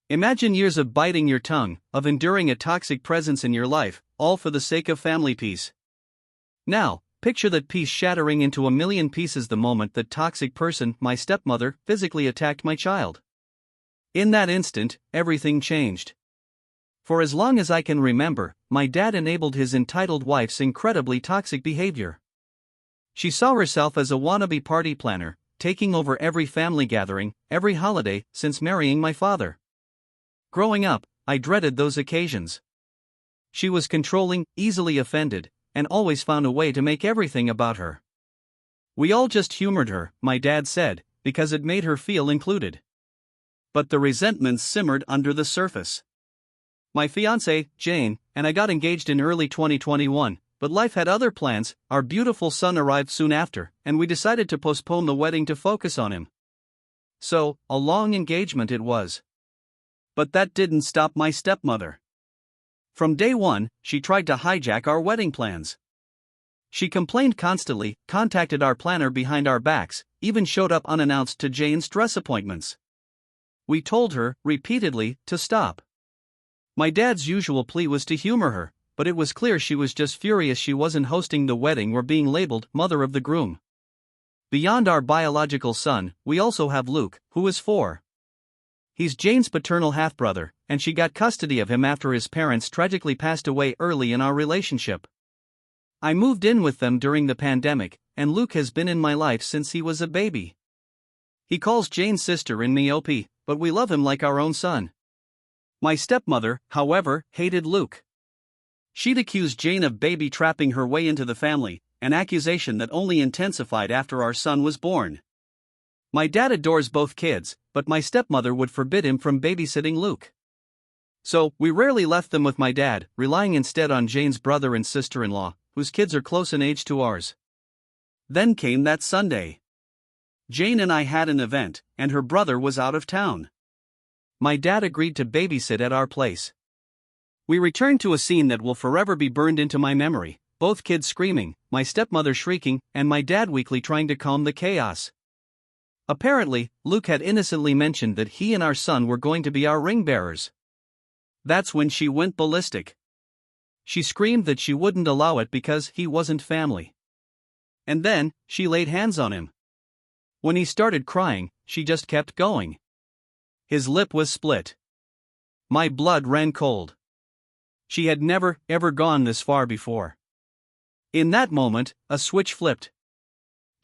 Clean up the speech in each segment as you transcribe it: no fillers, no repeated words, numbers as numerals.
Imagine years of biting your tongue, of enduring a toxic presence in your life, all for the sake of family peace. Now, picture that peace shattering into a million pieces the moment that toxic person, my stepmother, physically attacked my child. In that instant, everything changed. For as long as I can remember, my dad enabled his entitled wife's incredibly toxic behavior. She saw herself as a wannabe party planner, taking over every family gathering, every holiday, since marrying my father. Growing up, I dreaded those occasions. She was controlling, easily offended, and always found a way to make everything about her. We all just humored her, my dad said, because it made her feel included. But the resentments simmered under the surface. My fiancée, Jane, and I got engaged in early 2021, but life had other plans. Our beautiful son arrived soon after, and we decided to postpone the wedding to focus on him. So, a long engagement it was. But that didn't stop my stepmother. From day one, she tried to hijack our wedding plans. She complained constantly, contacted our planner behind our backs, even showed up unannounced to Jane's dress appointments. We told her, repeatedly, to stop. My dad's usual plea was to humor her, but it was clear she was just furious she wasn't hosting the wedding or being labeled mother of the groom. Beyond our biological son, we also have Luke, who is 4. He's Jane's paternal half-brother, and she got custody of him after his parents tragically passed away early in our relationship. I moved in with them during the pandemic, and Luke has been in my life since he was a baby. He calls Jane's sister and me OP, but we love him like our own son. My stepmother, however, hated Luke. She'd accused Jane of baby-trapping her way into the family, an accusation that only intensified after our son was born. My dad adores both kids, but my stepmother would forbid him from babysitting Luke. So, we rarely left them with my dad, relying instead on Jane's brother and sister-in-law, whose kids are close in age to ours. Then came that Sunday. Jane and I had an event, and her brother was out of town. My dad agreed to babysit at our place. We returned to a scene that will forever be burned into my memory, both kids screaming, my stepmother shrieking, and my dad weakly trying to calm the chaos. Apparently, Luke had innocently mentioned that he and our son were going to be our ring bearers. That's when she went ballistic. She screamed that she wouldn't allow it because he wasn't family. And then, she laid hands on him. When he started crying, she just kept going. His lip was split. My blood ran cold. She had never, ever gone this far before. In that moment, a switch flipped.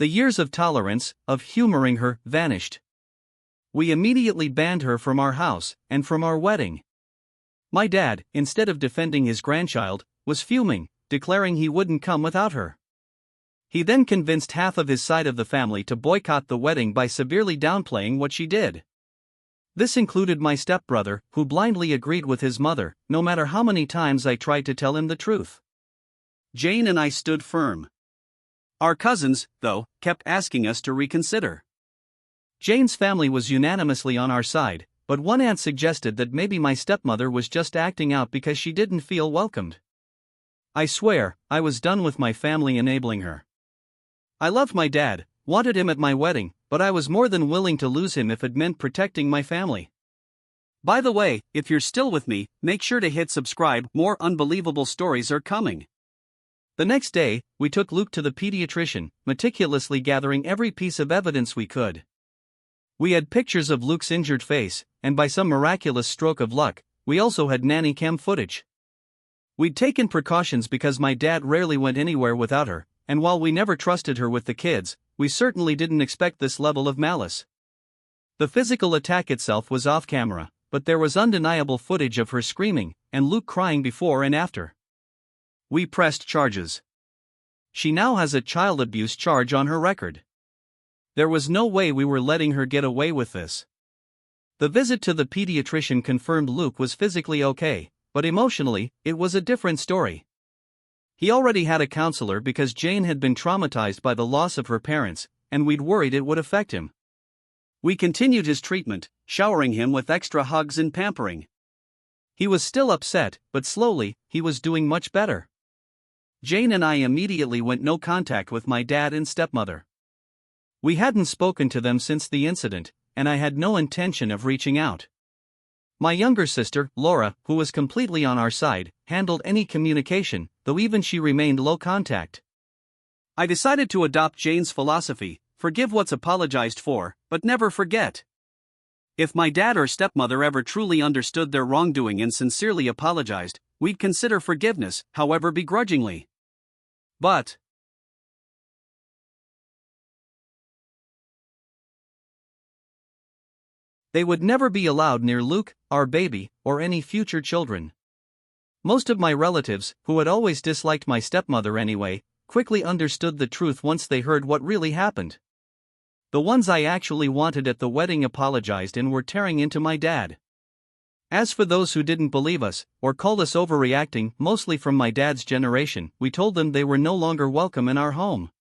The years of tolerance, of humoring her, vanished. We immediately banned her from our house, and from our wedding. My dad, instead of defending his grandchild, was fuming, declaring he wouldn't come without her. He then convinced half of his side of the family to boycott the wedding by severely downplaying what she did. This included my stepbrother, who blindly agreed with his mother, no matter how many times I tried to tell him the truth. Jane and I stood firm. Our cousins, though, kept asking us to reconsider. Jane's family was unanimously on our side, but one aunt suggested that maybe my stepmother was just acting out because she didn't feel welcomed. I swear, I was done with my family enabling her. I loved my dad, wanted him at my wedding, but I was more than willing to lose him if it meant protecting my family. By the way, if you're still with me, make sure to hit subscribe, more unbelievable stories are coming. The next day, we took Luke to the pediatrician, meticulously gathering every piece of evidence we could. We had pictures of Luke's injured face, and by some miraculous stroke of luck, we also had nanny cam footage. We'd taken precautions because my dad rarely went anywhere without her, and while we never trusted her with the kids, we certainly didn't expect this level of malice. The physical attack itself was off camera, but there was undeniable footage of her screaming, and Luke crying before and after. We pressed charges. She now has a child abuse charge on her record. There was no way we were letting her get away with this. The visit to the pediatrician confirmed Luke was physically okay, but emotionally, it was a different story. He already had a counselor because Jane had been traumatized by the loss of her parents, and we'd worried it would affect him. We continued his treatment, showering him with extra hugs and pampering. He was still upset, but slowly, he was doing much better. Jane and I immediately went no contact with my dad and stepmother. We hadn't spoken to them since the incident, and I had no intention of reaching out. My younger sister, Laura, who was completely on our side, handled any communication, though even she remained low contact. I decided to adopt Jane's philosophy: forgive what's apologized for, but never forget. If my dad or stepmother ever truly understood their wrongdoing and sincerely apologized, we'd consider forgiveness, however begrudgingly. But they would never be allowed near Luke, our baby, or any future children. Most of my relatives, who had always disliked my stepmother anyway, quickly understood the truth once they heard what really happened. The ones I actually wanted at the wedding apologized and were tearing into my dad. As for those who didn't believe us, or called us overreacting, mostly from my dad's generation, we told them they were no longer welcome in our home.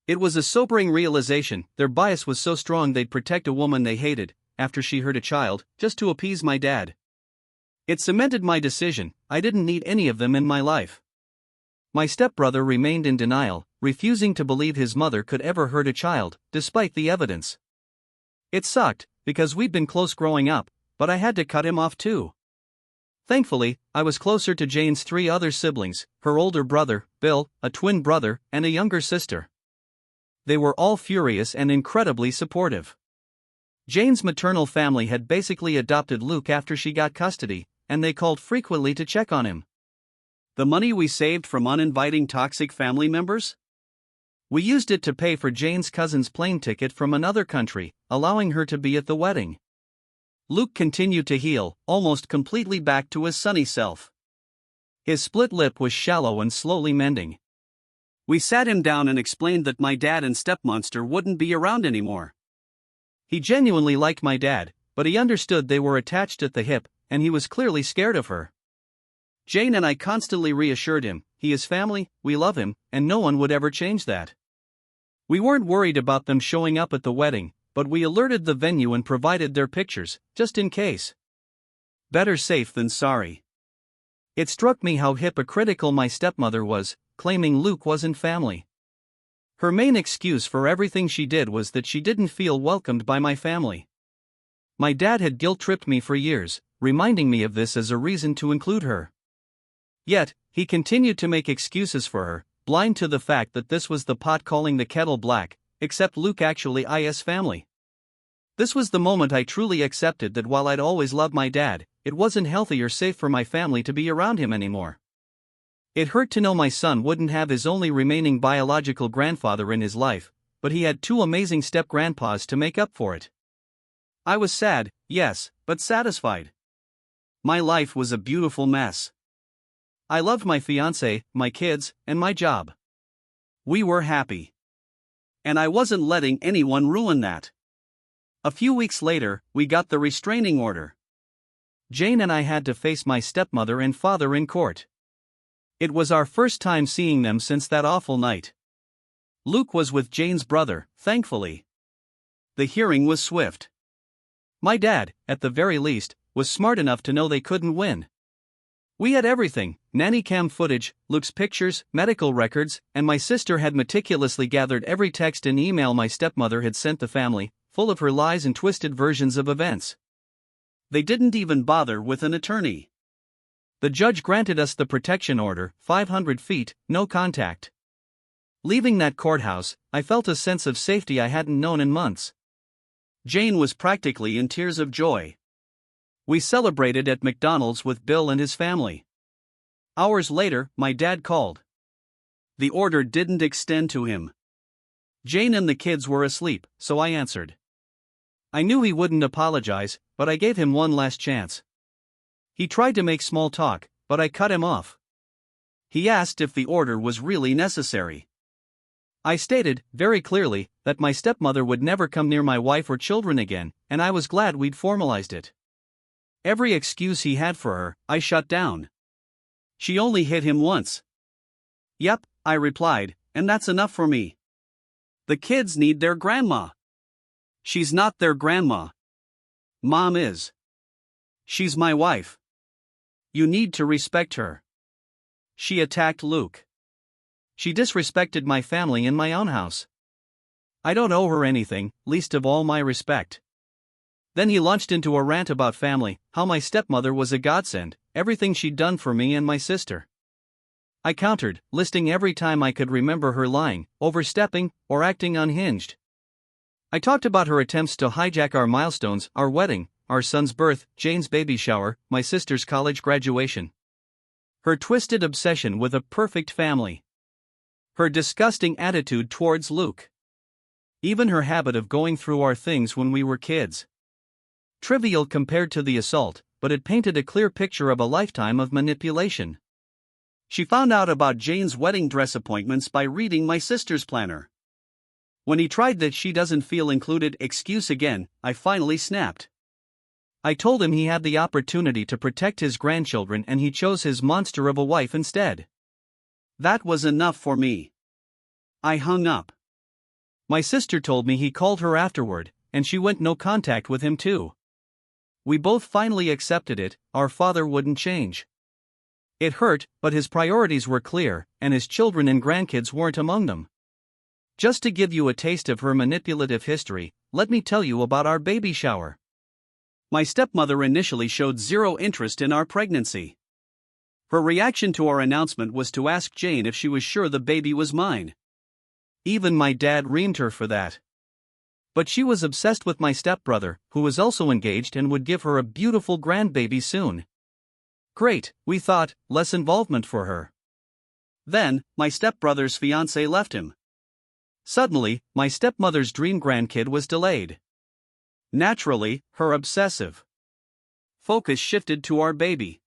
It was a sobering realization: their bias was so strong they'd protect a woman they hated, after she hurt a child, just to appease my dad. It cemented my decision: I didn't need any of them in my life. My stepbrother remained in denial, refusing to believe his mother could ever hurt a child, despite the evidence. It sucked, because we'd been close growing up, but I had to cut him off too. Thankfully, I was closer to Jane's 3 other siblings: her older brother, Bill, a twin brother, and a younger sister. They were all furious and incredibly supportive. Jane's maternal family had basically adopted Luke after she got custody, and they called frequently to check on him. The money we saved from uninviting toxic family members? We used it to pay for Jane's cousin's plane ticket from another country, allowing her to be at the wedding. Luke continued to heal, almost completely back to his sunny self. His split lip was shallow and slowly mending. We sat him down and explained that my dad and stepmonster wouldn't be around anymore. He genuinely liked my dad, but he understood they were attached at the hip, and he was clearly scared of her. Jane and I constantly reassured him: he is family, we love him, and no one would ever change that. We weren't worried about them showing up at the wedding, but we alerted the venue and provided their pictures, just in case. Better safe than sorry. It struck me how hypocritical my stepmother was, claiming Luke wasn't family. Her main excuse for everything she did was that she didn't feel welcomed by my family. My dad had guilt-tripped me for years, reminding me of this as a reason to include her. Yet, he continued to make excuses for her, blind to the fact that this was the pot calling the kettle black, except Luke actually is family. This was the moment I truly accepted that while I'd always loved my dad, it wasn't healthy or safe for my family to be around him anymore. It hurt to know my son wouldn't have his only remaining biological grandfather in his life, but he had 2 amazing step-grandpas to make up for it. I was sad, yes, but satisfied. My life was a beautiful mess. I loved my fiancé, my kids, and my job. We were happy. And I wasn't letting anyone ruin that. A few weeks later, we got the restraining order. Jane and I had to face my stepmother and father in court. It was our first time seeing them since that awful night. Luke was with Jane's brother, thankfully. The hearing was swift. My dad, at the very least, was smart enough to know they couldn't win. We had everything: nanny cam footage, Luke's pictures, medical records, and my sister had meticulously gathered every text and email my stepmother had sent the family, full of her lies and twisted versions of events. They didn't even bother with an attorney. The judge granted us the protection order: 500 feet, no contact. Leaving that courthouse, I felt a sense of safety I hadn't known in months. Jane was practically in tears of joy. We celebrated at McDonald's with Bill and his family. Hours later, my dad called. The order didn't extend to him. Jane and the kids were asleep, so I answered. I knew he wouldn't apologize, but I gave him one last chance. He tried to make small talk, but I cut him off. He asked if the order was really necessary. I stated, very clearly, that my stepmother would never come near my wife or children again, and I was glad we'd formalized it. Every excuse he had for her, I shut down. She only hit him once. Yep, I replied, and that's enough for me. The kids need their grandma. She's not their grandma. Mom is. She's my wife. You need to respect her. She attacked Luke. She disrespected my family in my own house. I don't owe her anything, least of all my respect. Then he launched into a rant about family, how my stepmother was a godsend, everything she'd done for me and my sister. I countered, listing every time I could remember her lying, overstepping, or acting unhinged. I talked about her attempts to hijack our milestones, our wedding, our son's birth, Jane's baby shower, my sister's college graduation. Her twisted obsession with a perfect family. Her disgusting attitude towards Luke. Even her habit of going through our things when we were kids. Trivial compared to the assault, but it painted a clear picture of a lifetime of manipulation. She found out about Jane's wedding dress appointments by reading my sister's planner. When he tried that she doesn't feel included excuse again, I finally snapped. I told him he had the opportunity to protect his grandchildren and he chose his monster of a wife instead. That was enough for me. I hung up. My sister told me he called her afterward, and she went no contact with him too. We both finally accepted it, our father wouldn't change. It hurt, but his priorities were clear, and his children and grandkids weren't among them. Just to give you a taste of her manipulative history, let me tell you about our baby shower. My stepmother initially showed zero interest in our pregnancy. Her reaction to our announcement was to ask Jane if she was sure the baby was mine. Even my dad reamed her for that. But she was obsessed with my stepbrother, who was also engaged and would give her a beautiful grandbaby soon. Great, we thought, less involvement for her. Then, my stepbrother's fiancée left him. Suddenly, my stepmother's dream grandkid was delayed. Naturally, her obsessive focus shifted to our baby.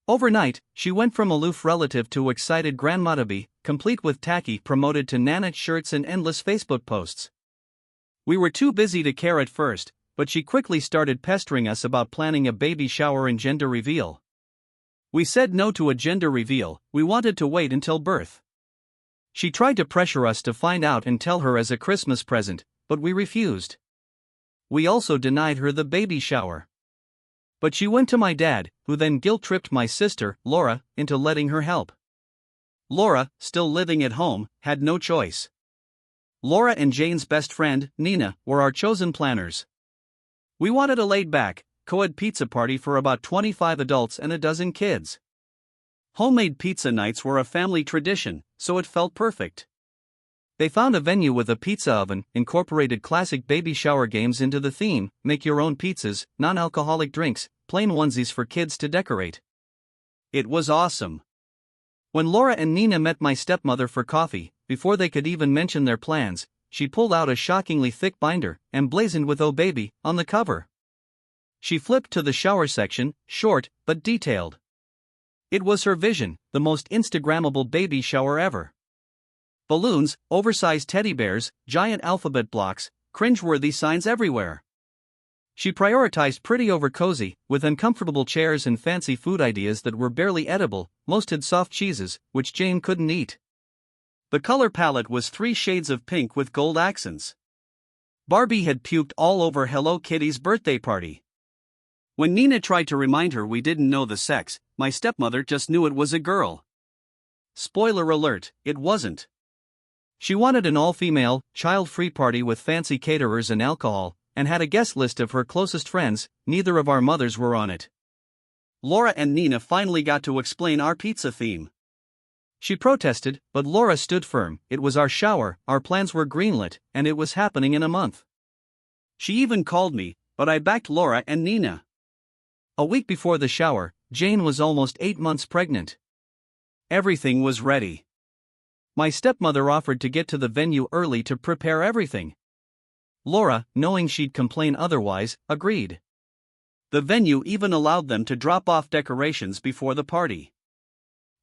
Overnight, she went from aloof relative to excited grandma-to-be, complete with tacky promoted to Nana shirts and endless Facebook posts. We were too busy to care at first, but she quickly started pestering us about planning a baby shower and gender reveal. We said no to a gender reveal, we wanted to wait until birth. She tried to pressure us to find out and tell her as a Christmas present, but we refused. We also denied her the baby shower. But she went to my dad, who then guilt-tripped my sister, Laura, into letting her help. Laura, still living at home, had no choice. Laura and Jane's best friend, Nina, were our chosen planners. We wanted a laid-back, co-ed pizza party for about 25 adults and a dozen kids. Homemade pizza nights were a family tradition, so it felt perfect. They found a venue with a pizza oven, incorporated classic baby shower games into the theme, make your own pizzas, non-alcoholic drinks, plain onesies for kids to decorate. It was awesome. When Laura and Nina met my stepmother for coffee, before they could even mention their plans, she pulled out a shockingly thick binder, emblazoned with "Oh Baby" on the cover. She flipped to the shower section, short, but detailed. It was her vision, the most Instagrammable baby shower ever. Balloons, oversized teddy bears, giant alphabet blocks, cringeworthy signs everywhere. She prioritized pretty over cozy, with uncomfortable chairs and fancy food ideas that were barely edible. Most had soft cheeses, which Jane couldn't eat. The color palette was 3 shades of pink with gold accents. Barbie had puked all over Hello Kitty's birthday party. When Nina tried to remind her we didn't know the sex, my stepmother just knew it was a girl. Spoiler alert, it wasn't. She wanted an all-female, child-free party with fancy caterers and alcohol, and had a guest list of her closest friends. Neither of our mothers were on it. Laura and Nina finally got to explain our pizza theme. She protested, but Laura stood firm. It was our shower, our plans were greenlit, and it was happening in a month. She even called me, but I backed Laura and Nina. A week before the shower, Jane was almost 8 months pregnant. Everything was ready. My stepmother offered to get to the venue early to prepare everything. Laura, knowing she'd complain otherwise, agreed. The venue even allowed them to drop off decorations before the party.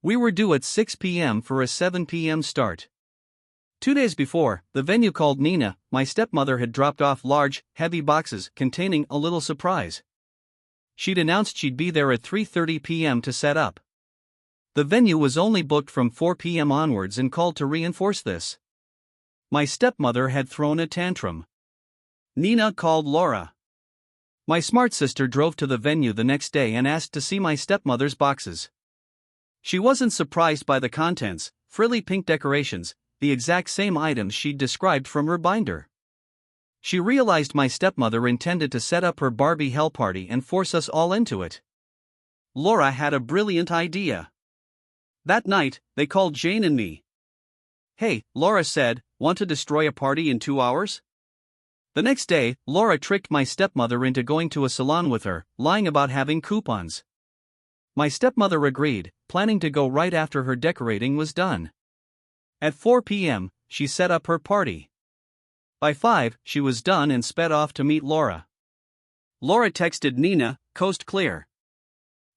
We were due at 6 p.m. for a 7 p.m. start. 2 days before, the venue called Nina. My stepmother had dropped off large, heavy boxes containing a little surprise. She'd announced she'd be there at 3:30 p.m. to set up. The venue was only booked from 4 p.m. onwards and called to reinforce this. My stepmother had thrown a tantrum. Nina called Laura. My smart sister drove to the venue the next day and asked to see my stepmother's boxes. She wasn't surprised by the contents, frilly pink decorations, the exact same items she'd described from her binder. She realized my stepmother intended to set up her Barbie hell party and force us all into it. Laura had a brilliant idea. That night, they called Jane and me. "Hey," Laura said, "want to destroy a party in 2 hours?" The next day, Laura tricked my stepmother into going to a salon with her, lying about having coupons. My stepmother agreed, planning to go right after her decorating was done. At 4 p.m., she set up her party. By 5, she was done and sped off to meet Laura. Laura texted Nina, "Coast clear."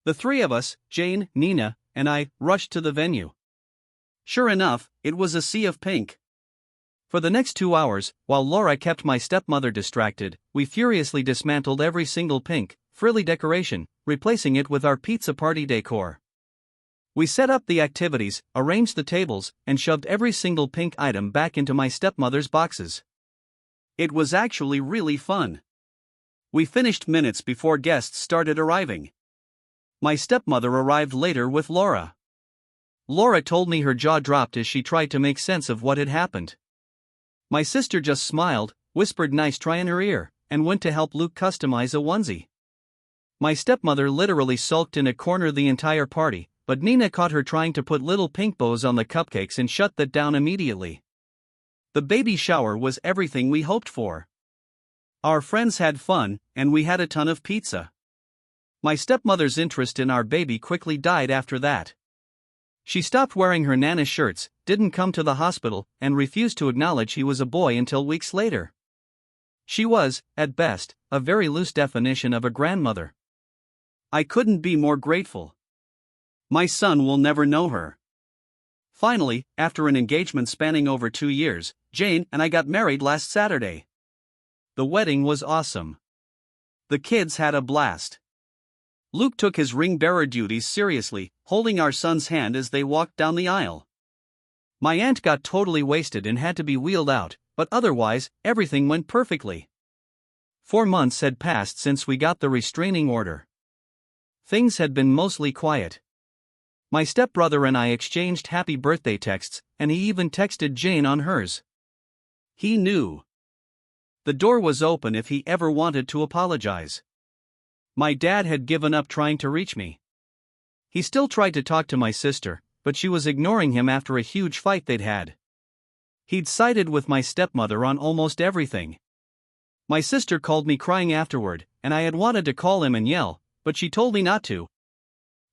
The three of us, Jane, Nina, and I, rushed to the venue. Sure enough, it was a sea of pink. For the next 2 hours, while Laura kept my stepmother distracted, we furiously dismantled every single pink, frilly decoration, replacing it with our pizza party decor. We set up the activities, arranged the tables, and shoved every single pink item back into my stepmother's boxes. It was actually really fun. We finished minutes before guests started arriving. My stepmother arrived later with Laura. Laura told me her jaw dropped as she tried to make sense of what had happened. My sister just smiled, whispered "nice try" in her ear, and went to help Luke customize a onesie. My stepmother literally sulked in a corner the entire party, but Nina caught her trying to put little pink bows on the cupcakes and shut that down immediately. The baby shower was everything we hoped for. Our friends had fun, and we had a ton of pizza. My stepmother's interest in our baby quickly died after that. She stopped wearing her Nana shirts, didn't come to the hospital, and refused to acknowledge he was a boy until weeks later. She was, at best, a very loose definition of a grandmother. I couldn't be more grateful. My son will never know her. Finally, after an engagement spanning over 2 years, Jane and I got married last Saturday. The wedding was awesome. The kids had a blast. Luke took his ring-bearer duties seriously, holding our son's hand as they walked down the aisle. My aunt got totally wasted and had to be wheeled out, but otherwise, everything went perfectly. 4 months had passed since we got the restraining order. Things had been mostly quiet. My stepbrother and I exchanged happy birthday texts, and he even texted Jane on hers. He knew. The door was open if he ever wanted to apologize. My dad had given up trying to reach me. He still tried to talk to my sister, but she was ignoring him after a huge fight they'd had. He'd sided with my stepmother on almost everything. My sister called me crying afterward, and I had wanted to call him and yell, but she told me not to.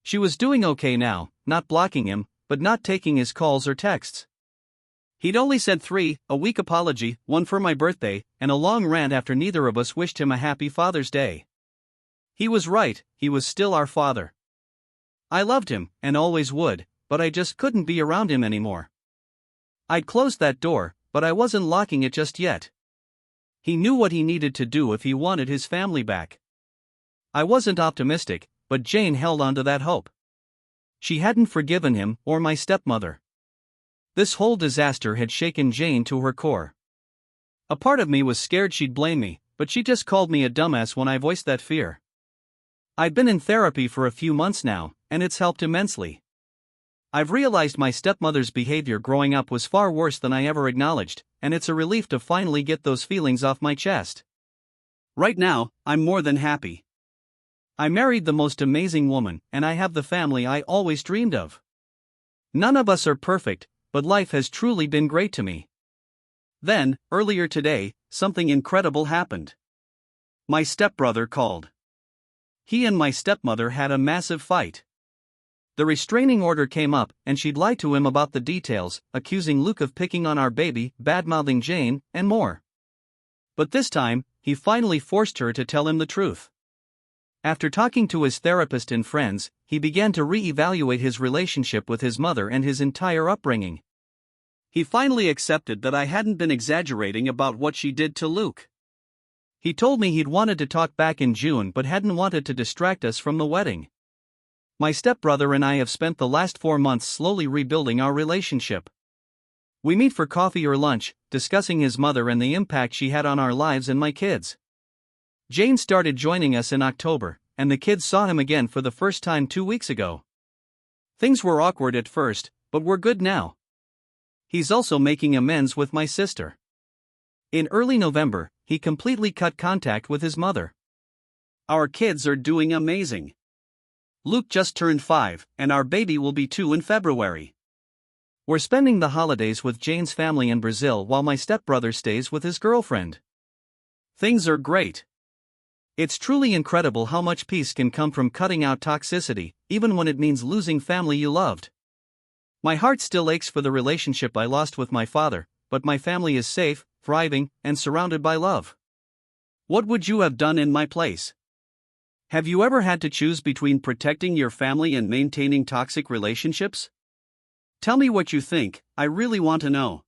She was doing okay now, not blocking him, but not taking his calls or texts. He'd only said 3, a weak apology, 1 for my birthday, and a long rant after neither of us wished him a happy Father's Day. He was right, he was still our father. I loved him, and always would, but I just couldn't be around him anymore. I'd closed that door, but I wasn't locking it just yet. He knew what he needed to do if he wanted his family back. I wasn't optimistic, but Jane held on to that hope. She hadn't forgiven him or my stepmother. This whole disaster had shaken Jane to her core. A part of me was scared she'd blame me, but she just called me a dumbass when I voiced that fear. I've been in therapy for a few months now, and it's helped immensely. I've realized my stepmother's behavior growing up was far worse than I ever acknowledged, and it's a relief to finally get those feelings off my chest. Right now, I'm more than happy. I married the most amazing woman, and I have the family I always dreamed of. None of us are perfect, but life has truly been great to me. Then, earlier today, something incredible happened. My stepbrother called. He and my stepmother had a massive fight. The restraining order came up, and she'd lied to him about the details, accusing Luke of picking on our baby, badmouthing Jane, and more. But this time, he finally forced her to tell him the truth. After talking to his therapist and friends, he began to re-evaluate his relationship with his mother and his entire upbringing. He finally accepted that I hadn't been exaggerating about what she did to Luke. He told me he'd wanted to talk back in June but hadn't wanted to distract us from the wedding. My stepbrother and I have spent the last 4 months slowly rebuilding our relationship. We meet for coffee or lunch, discussing his mother and the impact she had on our lives and my kids. Jane started joining us in October, and the kids saw him again for the first time 2 weeks ago. Things were awkward at first, but we're good now. He's also making amends with my sister. In early November, he completely cut contact with his mother. Our kids are doing amazing. Luke just turned 5, and our baby will be 2 in February. We're spending the holidays with Jane's family in Brazil while my stepbrother stays with his girlfriend. Things are great. It's truly incredible how much peace can come from cutting out toxicity, even when it means losing family you loved. My heart still aches for the relationship I lost with my father, but my family is safe, thriving, and surrounded by love. What would you have done in my place? Have you ever had to choose between protecting your family and maintaining toxic relationships? Tell me what you think, I really want to know.